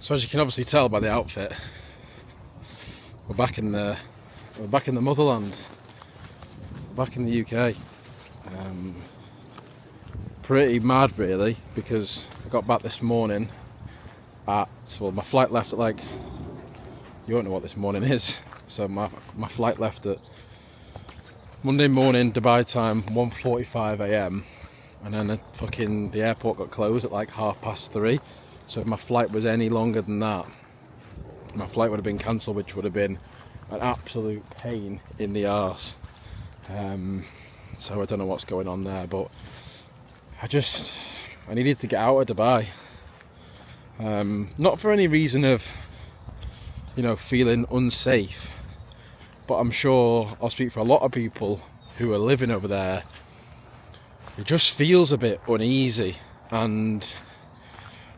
So as you can obviously tell by the outfit, we're back in the motherland, back in the UK. Pretty mad really, because I got back this morning at, well, my flight left at like, you won't know what this morning is, so my flight left at Monday morning Dubai time 1:45 AM, and then the airport got closed at like 3:30. So if my flight was any longer than that, my flight would have been cancelled, which would have been an absolute pain in the arse. So I don't know what's going on there, but I needed to get out of Dubai. Not for any reason of, feeling unsafe, but I'm sure I'll speak for a lot of people who are living over there. It just feels a bit uneasy, and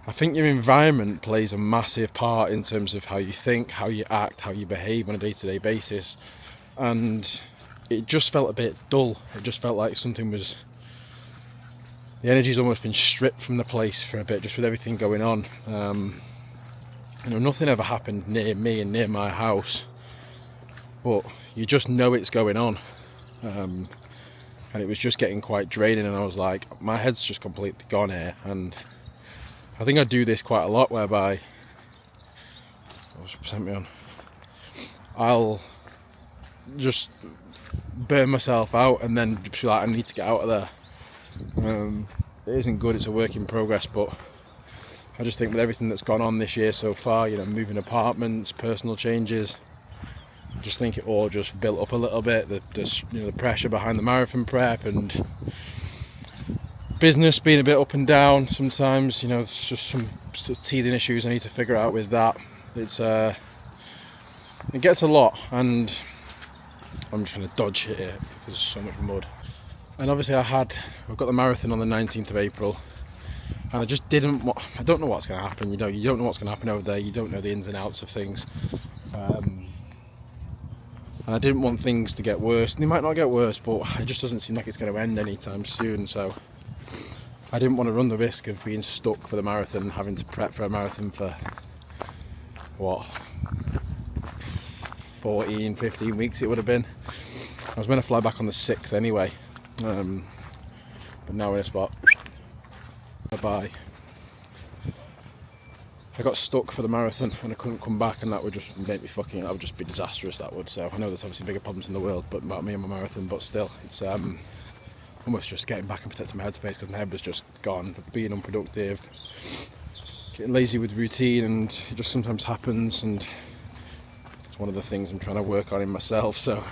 I think your environment plays a massive part in terms of how you think, how you act, how you behave on a day-to-day basis. And it just felt a bit dull. It just felt like the energy's almost been stripped from the place for a bit, just with everything going on. Nothing ever happened near me and near my house, but you just know it's going on. And it was just getting quite draining, and I was like, my head's just completely gone here. And I think I do this quite a lot, whereby, I'll just burn myself out and then just be like, I need to get out of there. It isn't good, it's a work in progress, but I just think with everything that's gone on this year so far, moving apartments, personal changes, I just think it all just built up a little bit. The pressure behind the marathon prep, and business being a bit up and down sometimes. It's just some sort of teething issues I need to figure out with that. It gets a lot, and I'm trying to dodge it here because there's so much mud. And obviously we've got the marathon on the 19th of April, and I just don't know what's going to happen. You don't know what's going to happen over there. You don't know the ins and outs of things. And I didn't want things to get worse. And they might not get worse, but it just doesn't seem like it's going to end anytime soon. So I didn't want to run the risk of being stuck for the marathon, having to prep for a marathon for 14, 15 weeks it would have been. I was meant to fly back on the 6th anyway, but now we're in a spot. Bye. I got stuck for the marathon and I couldn't come back, and that would just make me that would just be disastrous, that would. So I know there's obviously bigger problems in the world but about me and my marathon, but still, it's almost just getting back and protecting my headspace, because my head was just gone, being unproductive, getting lazy with routine, and it just sometimes happens, and it's one of the things I'm trying to work on in myself. So,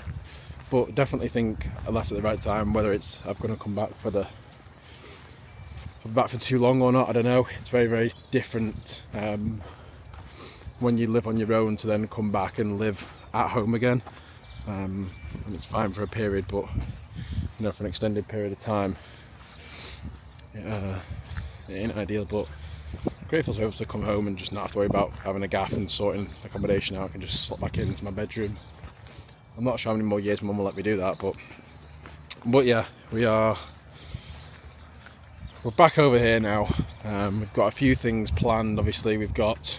but definitely think I left at the right time. Whether it's I'm going to come back for too long or not, I don't know. It's very, very different when you live on your own to then come back and live at home again. And it's fine for a period, but for an extended period of time, it ain't ideal. But grateful to be able to come home and just not have to worry about having a gaff and sorting accommodation out. I can just slot back into my bedroom. I'm not sure how many more years Mum will let me do that, but yeah, we're back over here now. We've got a few things planned. Obviously, we've got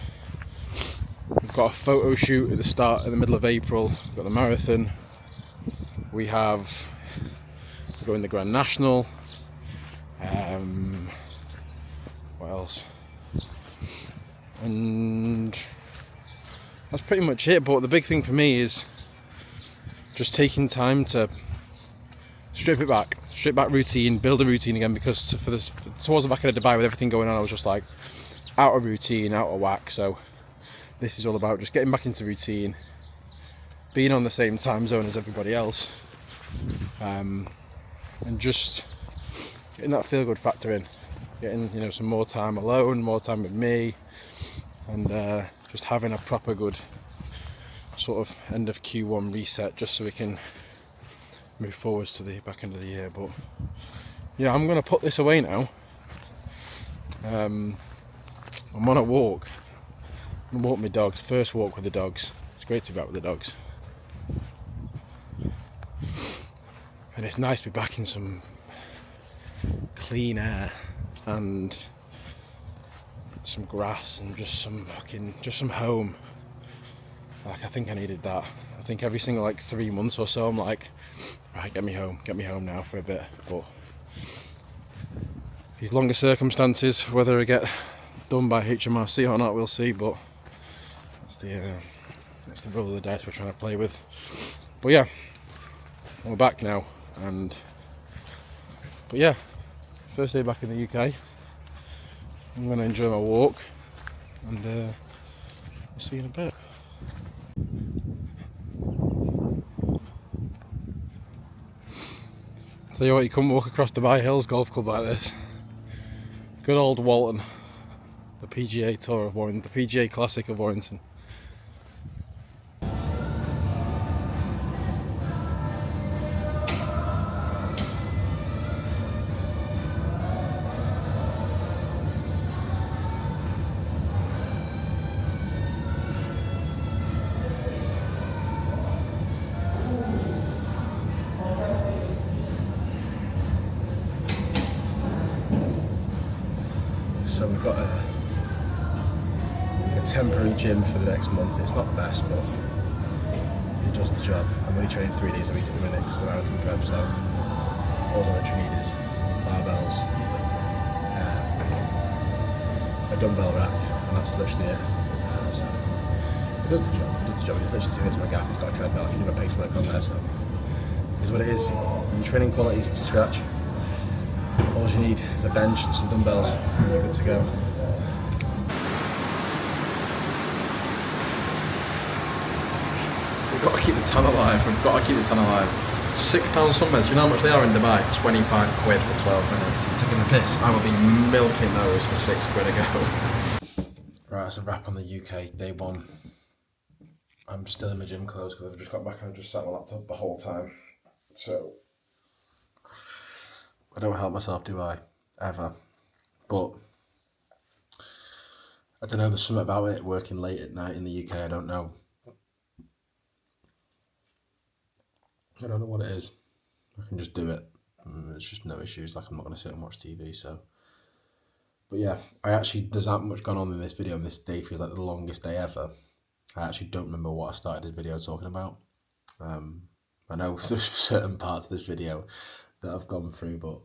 a photo shoot at the middle of April. We've got the marathon. We have to go in the Grand National. What else? And that's pretty much it. But the big thing for me is just taking time to strip back routine, build a routine again, because towards the back end of Dubai, with everything going on, I was just like out of routine, out of whack. So this is all about just getting back into routine, being on the same time zone as everybody else, and just getting that feel good factor in, getting some more time alone, more time with me, and just having a proper good sort of end of Q1 reset, just so we can move forwards to the back end of the year. But yeah, I'm going to put this away now. I'm on a walk. I'm going to walk my dogs. First walk with the dogs. It's great to be back with the dogs. And it's nice to be back in some clean air. And some grass and just some home. Like, I think I needed that. I think every single like 3 months or so I'm like, right, get me home now for a bit. But these longer circumstances, whether I get done by HMRC or not, we'll see. But that's the roll of the dice we're trying to play with. But yeah, we're back now, but yeah, first day back in the UK. I'm gonna enjoy my walk, and I'll see you in a bit. Tell you what, you couldn't walk across Dubai Hills Golf Club like this. Good old Walton, the PGA Tour of Warrington, the PGA Classic of Warrington. So we've got a temporary gym for the next month. It's not the best, but it does the job. I'm only training 3 days a week at the minute because of the marathon prep, so all I literally need is barbells, a dumbbell rack, and that's literally it. So it does the job. It's literally 2 minutes my gap. It's got a treadmill. I can do my pace work on there, so it's what it is. When your training quality is up to scratch, all you need is a bench and some dumbbells, and you're good to go. We've got to keep the tan alive. £6 sunbeds. Do you know how much they are in Dubai? 25 quid for 12 minutes. I'm taking the piss. I will be milking those for £6 a go. Right, that's a wrap on the UK day one. I'm still in my gym clothes because I've just got back and I've just sat on my laptop the whole time. So I don't help myself, do I? Ever. But I don't know, there's something about it working late at night in the UK, I don't know. I don't know what it is. I can just do it. It's just no issues, like I'm not going to sit and watch TV, so. But yeah, there's that much going on in this video, and this day feels like the longest day ever. I actually don't remember what I started this video talking about. I know there's certain parts of this video that I've gone through, but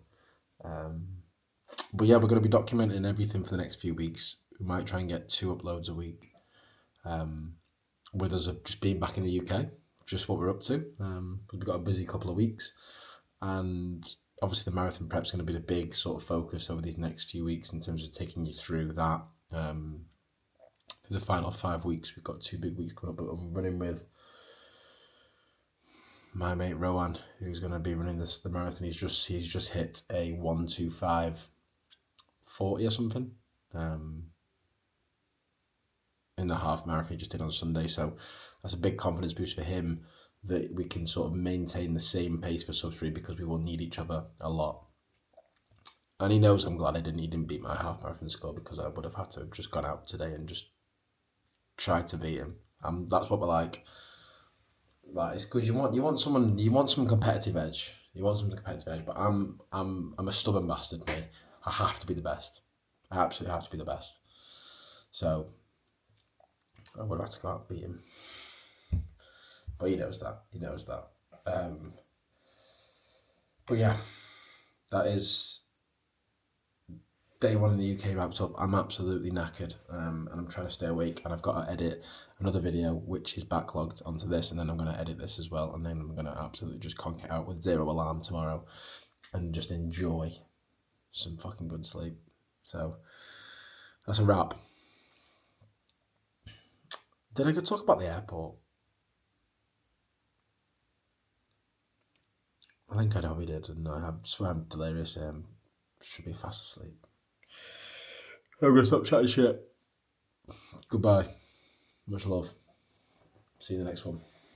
yeah, we're going to be documenting everything for the next few weeks. We might try and get 2 uploads a week, with us just being back in the UK, just what we're up to. We've got a busy couple of weeks, and obviously the marathon prep's going to be the big sort of focus over these next few weeks in terms of taking you through that. For the final 5 weeks, we've got 2 big weeks coming up, but I'm running with my mate Rowan, who's going to be running the marathon. He's just hit a 1:25:40 or something in the half marathon he just did on Sunday. So that's a big confidence boost for him that we can sort of maintain the same pace for sub 3 because we will need each other a lot. And he knows I'm glad he didn't beat my half marathon score because I would have had to have just gone out today and just tried to beat him. That's what we're like. Like, it's good. You want some competitive edge. But I'm a stubborn bastard, mate. I have to be the best. I absolutely have to be the best. So I would have to go out and beat him. But he knows that. But yeah, that is day one in the UK wrapped up. I'm absolutely knackered, and I'm trying to stay awake, and I've got to edit another video which is backlogged onto this, and then I'm going to edit this as well, and then I'm going to absolutely just conk it out with 0 alarm tomorrow and just enjoy some fucking good sleep. So that's a wrap. Did I go talk about the airport? I think I probably did, and I swear I'm delirious. Should be fast asleep. I'm gonna stop chatting shit. Goodbye. Much love. See you in the next one.